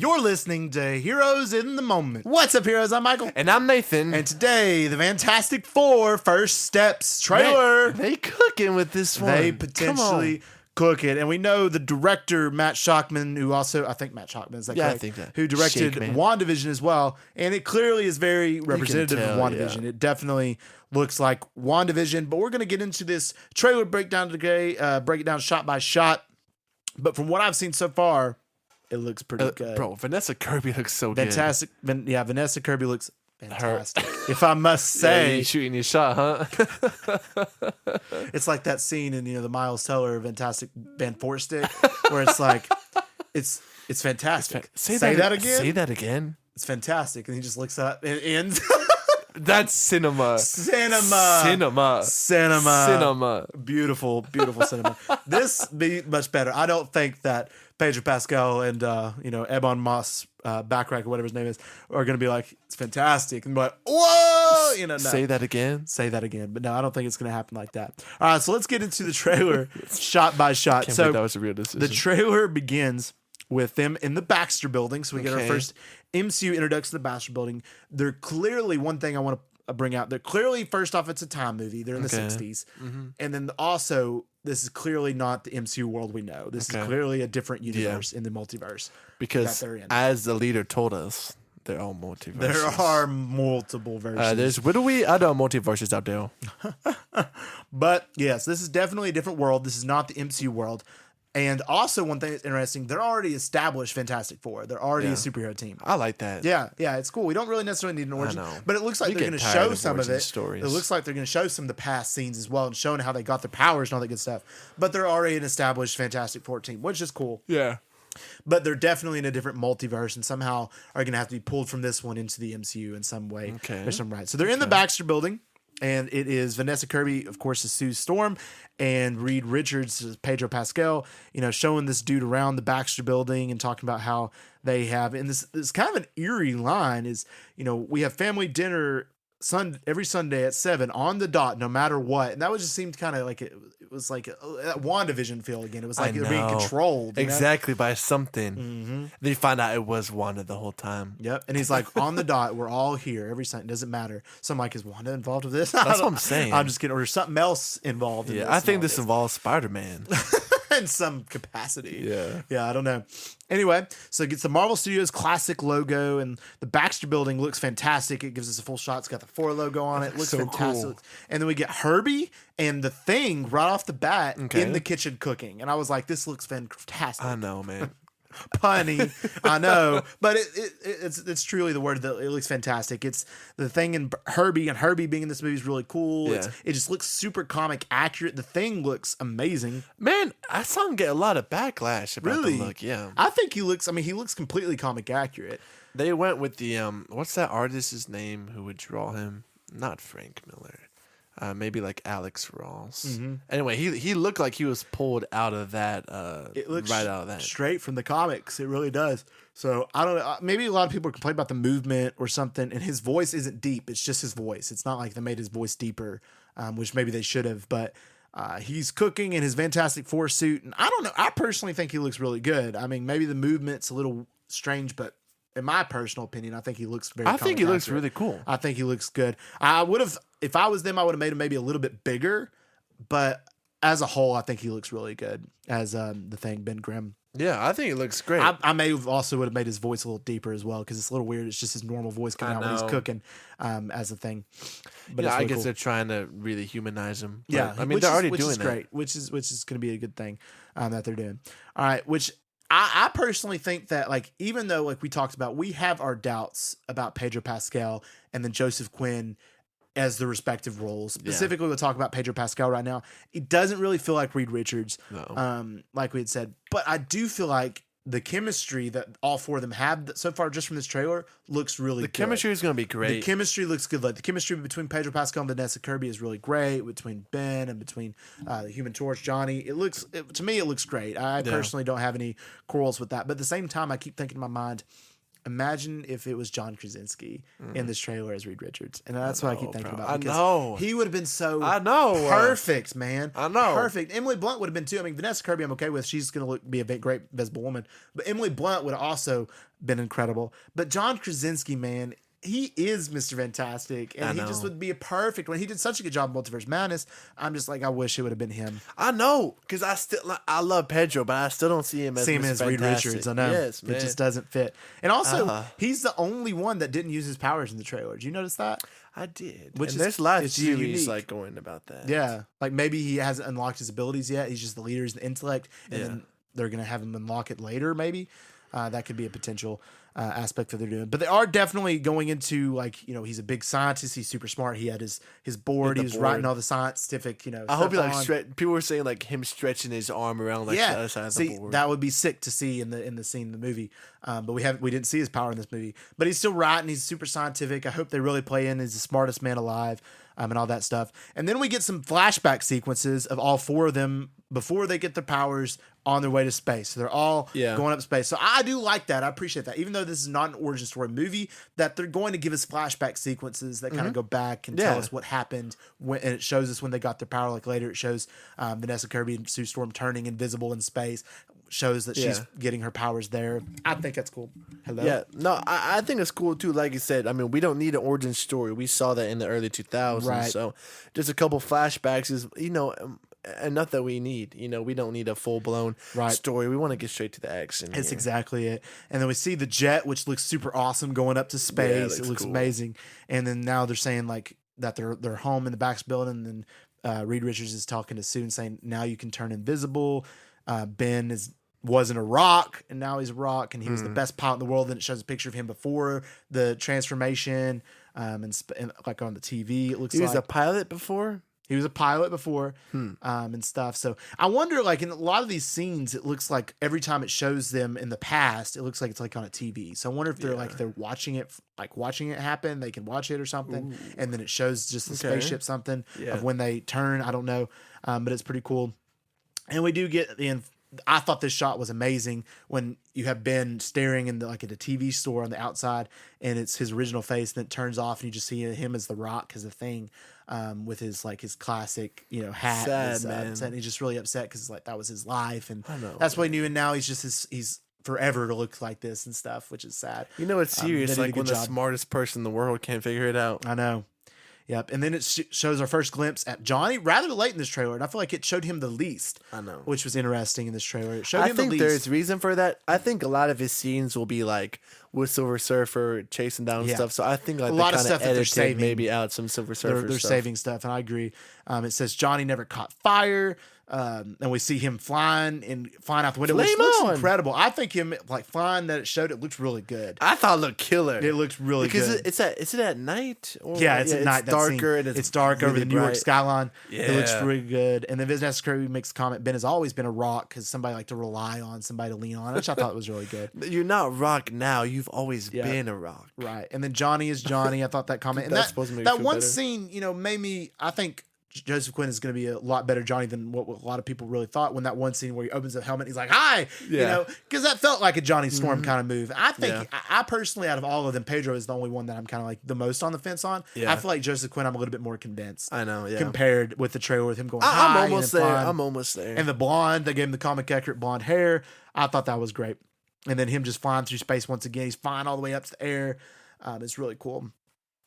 You're listening to Heroes in the Moment. What's up, heroes? I'm Michael. And I'm Nathan. And today, the Fantastic Four First Steps trailer. They cooking with this one. They potentially cook it. And we know the director, Matt Shockman, who also, I think Matt Shockman, is that correct? I think that. Who directed WandaVision as well. And it clearly is very representative of WandaVision. Yeah. It definitely looks like WandaVision. But we're going to get into this trailer breakdown today, break it down shot by shot. But from what I've seen so far, it looks pretty good. Bro, Vanessa Kirby looks so fantastic. Yeah, Vanessa Kirby looks fantastic. If I must say. You shooting your shot, huh? It's like that scene in the Miles Teller Fantastic Van Fort stick where it's like, it's fantastic. Say that again. Say that again. It's fantastic. And he just looks up and it ends. That's cinema. Cinema. Beautiful, beautiful cinema. This be much better. I don't think that Pedro Pascal and Ebon Moss Backrack or whatever his name is are going to be like, it's fantastic and be like, whoa, no. Say that again. But no, I don't think it's going to happen like that. All right, so let's get into the trailer shot by shot. Can't believe that was a real decision. The trailer begins with them in the Baxter building. So we get our first MCU introduction to the Baxter building. They're clearly, one thing I want to bring out, they're clearly, first off, it's a time movie. They're in the 60s. Mm-hmm. And then also, this is clearly not the MCU world we know. This is clearly a different universe in the multiverse. Because as the leader told us, there are multiverses. There are multiple versions. There's other multiverses out there. But yes, this is definitely a different world. This is not the MCU world. And also, one thing that's interesting, they're already established Fantastic Four. They're already a superhero team. I like that. Yeah, it's cool. We don't really necessarily need an origin, but it looks like they're going to show some of it. Stories. It looks like they're going to show some of the past scenes as well and showing how they got their powers and all that good stuff. But they're already an established Fantastic Four team, which is cool. Yeah. But they're definitely in a different multiverse and somehow are going to have to be pulled from this one into the MCU in some way. There's some right. So they're in the Baxter building. And it is Vanessa Kirby, of course, as Sue Storm, and Reed Richards as Pedro Pascal, showing this dude around the Baxter building and talking about how they have, and this kind of an eerie line is, we have family dinner every Sunday at 7 on the dot, no matter what. And that just seemed kind of like it was like that WandaVision feel again. It was like they're being controlled. Exactly, by something. Mm-hmm. Then you find out it was Wanda the whole time. Yep. And he's like, on the dot, we're all here every Sunday. It doesn't matter. So I'm like, is Wanda involved with this? That's what I'm saying. I'm just kidding. Or there's something else involved in this. I think this involves Spider-Man. In some capacity. Yeah, I don't know. Anyway, so it gets the Marvel Studios classic logo, and the Baxter building looks fantastic. It gives us a full shot. It's got the 4 logo on it. It looks so fantastic. Cool. And then we get Herbie and the Thing right off the bat in the kitchen cooking. And I was like, this looks fantastic. I know, man. Punny, I know, but it's truly the word that it looks fantastic. It's the Thing and Herbie being in this movie is really cool. Yeah. It just looks super comic accurate. The Thing looks amazing. Man, I saw him get a lot of backlash about the look. Yeah, I think he looks completely comic accurate. They went with the what's that artist's name who would draw him? Not Frank Miller. Maybe like Alex Ross. Mm-hmm. Anyway, he looked like he was pulled out of that. It looks right out of that, straight from the comics. It really does. So I don't know. Maybe a lot of people are complaining about the movement or something, and his voice isn't deep. It's just his voice. It's not like they made his voice deeper, which maybe they should have. But he's cooking in his Fantastic Four suit, and I don't know. I personally think he looks really good. I mean, maybe the movement's a little strange, but in my personal opinion, I think he looks very. I think he looks really cool. I think he looks good. I would have, if I was them, I would have made him maybe a little bit bigger, but as a whole, I think he looks really good as the Thing, Ben Grimm. Yeah, I think it looks great. I may have also would have made his voice a little deeper as well because it's a little weird. It's just his normal voice coming out when he's cooking as a Thing. But I guess they're trying to really humanize him. But, yeah, I mean they're already doing that. Great, which is going to be a good thing that they're doing. All right, which. I personally think that, even though, we talked about, we have our doubts about Pedro Pascal and then Joseph Quinn as the respective roles. Specifically, we'll talk about Pedro Pascal right now. It doesn't really feel like Reed Richards, like we had said. But I do feel like the chemistry that all 4 of them have so far just from this trailer looks really good. The chemistry is going to be great. The chemistry looks good. Like the chemistry between Pedro Pascal and Vanessa Kirby is really great. Between Ben and between the Human Torch, Johnny, to me it looks great. I personally don't have any quarrels with that. But at the same time, I keep thinking in my mind, imagine if it was John Krasinski in this trailer as Reed Richards. And that's what I keep thinking about. I know. He would have been so perfect, man. I know. Perfect. Emily Blunt would have been too. I mean, Vanessa Kirby I'm okay with. She's going to be a great Invisible Woman. But Emily Blunt would have also been incredible. But John Krasinski, man, he is Mr. Fantastic, and he just would be a perfect one. He did such a good job in Multiverse Madness. I'm just like, I wish it would have been him. I know, because I love Pedro, but I still don't see him as Reed Richards. I know. Yes, man. It just doesn't fit. And also, he's the only one that didn't use his powers in the trailer. Did you notice that? I did. Which and there's a lot of theories unique. like going about that. Yeah, like maybe he hasn't unlocked his abilities yet. He's just the leader, he's the intellect, and then they're gonna have him unlock it later. Maybe that could be a potential aspect that they're doing. But they are definitely going into, like, you know, he's a big scientist. He's super smart. He had his board. He was writing all the scientific, you know. I hope he like people were saying like him stretching his arm around like the other side of the board. That would be sick to see in the scene in the movie. But we didn't see his power in this movie. But he's still writing. He's super scientific. I hope they really play in. He's the smartest man alive. And all that stuff. And then we get some flashback sequences of all four of them before they get their powers on their way to space. So they're all going up space. So I do like that. I appreciate that. Even though this is not an origin story movie, that they're going to give us flashback sequences that kind of go back and tell us what happened. And it shows us when they got their power. Like later it shows Vanessa Kirby and Sue Storm turning invisible in space. Shows that she's getting her powers there. I think that's cool. Hello? Yeah. No, I think it's cool too. Like you said, I mean, we don't need an origin story. We saw that in the early 2000s. Right. So just a couple flashbacks is, you know, enough that we need. You know, we don't need a full-blown story. We want to get straight to the action. That's exactly it. And then we see the jet, which looks super awesome, going up to space. It looks amazing. And then now they're saying like that they're home in the back building. And then Reed Richards is talking to Sue and saying, now you can turn invisible. Ben wasn't a rock, and now he's a rock, and he was the best pilot in the world. Then it shows a picture of him before the transformation, and like on the TV, it looks like. He was a pilot before? He was a pilot before, and stuff. So I wonder, like in a lot of these scenes, it looks like every time it shows them in the past, it looks like it's like on a TV. So I wonder if they're watching it happen. They can watch it or something, and then it shows just the spaceship something of when they turn. I don't know, but it's pretty cool. And we do get the. I thought this shot was amazing when you have Ben staring in at a TV store on the outside, and it's his original face. And then it turns off, and you just see him as the Rock, as a thing, with his classic hat. Sad, man. And he's just really upset because that was his life, and that's what he knew. And now he's just he's forever to look like this and stuff, which is sad. You know, it's serious. Like when the smartest person in the world can't figure it out. I know. Yep, and then it shows our first glimpse at Johnny rather late in this trailer, and I feel like it showed him the least. I know, which was interesting in this trailer. It showed him the least. I think there's reason for that. I think a lot of his scenes will be like with Silver Surfer chasing down stuff. So I think like a lot of stuff that they're saving, maybe out some Silver Surfer. They're saving stuff, and I agree. It says Johnny never caught fire. And we see him flying out the window, which looks incredible. I think him flying that it showed, it looks really good. I thought it looked killer. It looks really good. Is it at night? It's at night. It's darker. And it's dark really over the New York skyline. Yeah. It looks really good. And then Vanessa Kirby makes a comment, Ben has always been a rock because somebody like to rely on, somebody to lean on, which I thought was really good. You're not rock now. You've always been a rock. Right. And then Johnny is Johnny. I thought that comment. And that one scene, made me, I think, Joseph Quinn is going to be a lot better Johnny than what a lot of people really thought when that one scene where he opens the helmet, he's like, hi, because that felt like a Johnny Storm kind of move. I think I personally, out of all of them, Pedro is the only one that I'm kind of like the most on the fence on. I feel like Joseph Quinn, I'm a little bit more condensed. I know, compared with the trailer with him going, hi. I'm almost there. And the blonde, they gave him the comic accurate blonde hair. I thought that was great. And then him just flying through space once again. He's flying all the way up to the air. It's really cool.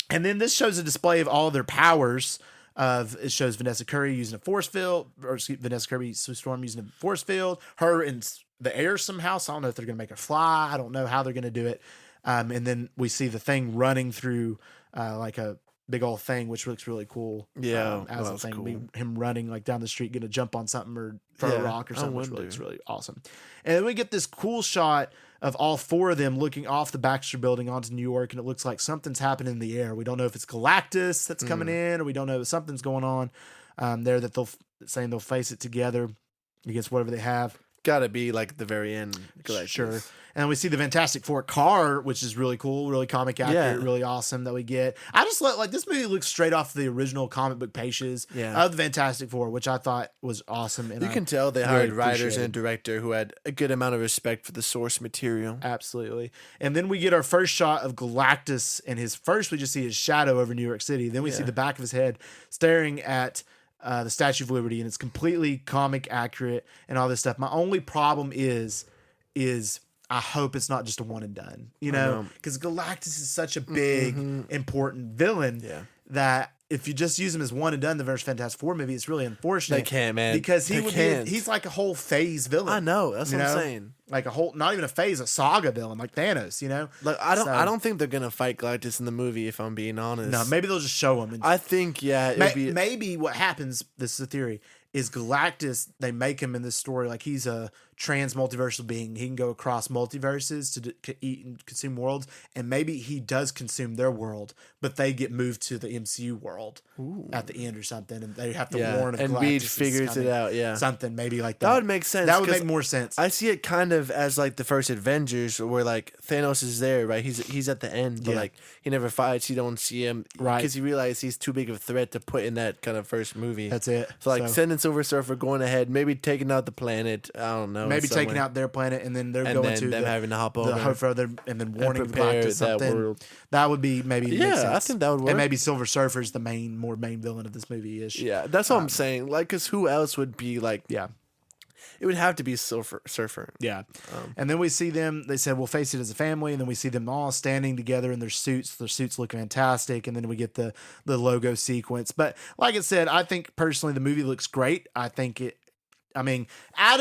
And then this shows a display of all of their powers. It shows Vanessa Kirby using a force field, or Vanessa Kirby Sue Storm using a force field, her in the air somehow. So I don't know if they're going to make her fly. I don't know how they're going to do it. And then we see the thing running through like a big old thing, which looks really cool. Yeah, as a thing, cool. Him running like down the street, going to jump on something or throw a rock or something, which looks really awesome. And then we get this cool shot of all four of them looking off the Baxter building onto New York, and it looks like something's happening in the air. We don't know if it's Galactus that's coming in, or we don't know if something's going on there that they'll face it together against whatever they have. gotta be like the very end. Sure. And we see the Fantastic Four car, which is really cool, really comic accurate, really awesome that we get. I just like this movie looks straight off the original comic book pages of the Fantastic Four, which I thought was awesome. And you can tell they hired writers and a director who had a good amount of respect for the source material. Absolutely. And then we get our first shot of Galactus, and first we just see his shadow over New York City. Then we see the back of his head staring at the Statue of Liberty, and it's completely comic accurate and all this stuff. My only problem is I hope it's not just a one and done, because Galactus is such a big, important villain that if you just use him as one and done, the first Fantastic Four movie, it's really unfortunate. They can't, man. Because he's like a whole phase villain. I know. That's what I'm saying. Like a whole, not even a phase, a saga villain, like Thanos, Like I don't think they're gonna fight Galactus in the movie, if I'm being honest. No, maybe they'll just show him. I think, maybe what happens, this is a theory, is Galactus, they make him in this story like he's a trans multiversal being. He can go across multiverses to eat and consume worlds, and maybe he does consume their world, but they get moved to the MCU world at the end or something, and they have to warn of and Galactus. Reed figures it out, something maybe like that. That would make sense. That would make more sense. I see it kind of as like the first Avengers, where like Thanos is there, right? He's at the end, but like he never fights. You don't see him, right? Because he realized he's too big of a threat to put in that kind of first movie. That's it. So like sending Silver Surfer, going ahead, maybe taking out the planet. I don't know. Maybe taking out their planet, and then they're going to them having to hop over further, and then warning Galactus something. That would be maybe make sense. I think that would work. And maybe Silver Surfer is the main villain of this movie ish. Yeah, that's what I'm saying. Like, because who else would be like? Yeah. It would have to be Surfer. Yeah. And then we see them, they said, we'll face it as a family. And then we see them all standing together in their suits. Their suits look fantastic. And then we get the logo sequence. But like I said, I think personally the movie looks great. Out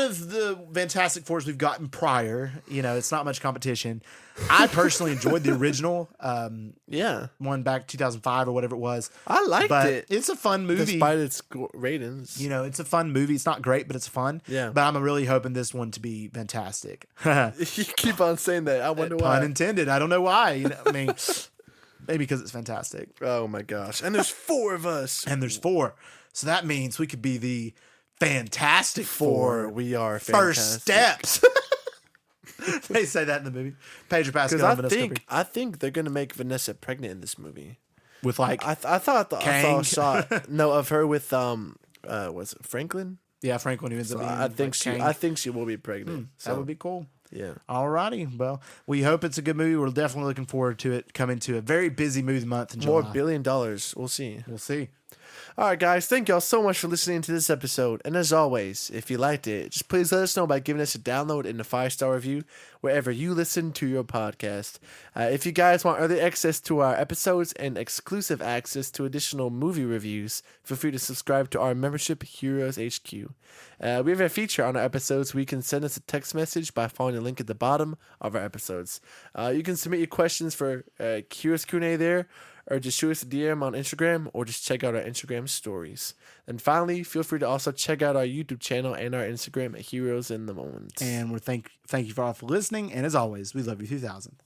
of the Fantastic Fours we've gotten prior, it's not much competition. I personally enjoyed the original one back 2005 or whatever it was. I liked it. It's a fun movie. Despite its ratings. It's a fun movie. It's not great, but it's fun. Yeah. But I'm really hoping this one to be fantastic. You keep on saying that. I wonder why. Pun intended. I don't know why. Maybe because it's fantastic. Oh my gosh. And there's 4 of us. And there's 4. So that means we could be the Fantastic Four. We are first steps. They say that in the movie. Pedro Pascal and Vanessa Kirby. I think they're gonna make Vanessa pregnant in this movie. With like I saw a shot of her with was it Franklin? Yeah, Franklin who ends up being I think she will be pregnant. That would be cool. Yeah. Alrighty. Well, we hope it's a good movie. We're definitely looking forward to it coming to a very busy movie month in July. More $1 billion. We'll see. We'll see. All right, guys. Thank y'all so much for listening to this episode. And as always, if you liked it, just please let us know by giving us a download and a 5-star review wherever you listen to your podcast. If you guys want early access to our episodes and exclusive access to additional movie reviews, feel free to subscribe to our membership, Heroes HQ. We have a feature on our episodes where you can send us a text message by following the link at the bottom of our episodes. You can submit your questions for Heroes Q&A there, or just shoot us a DM on Instagram, or just check out our Instagram stories. And finally, feel free to also check out our YouTube channel and our Instagram at Heroes in the Moment. And we're thank you for all for listening. And as always, we love you 2000.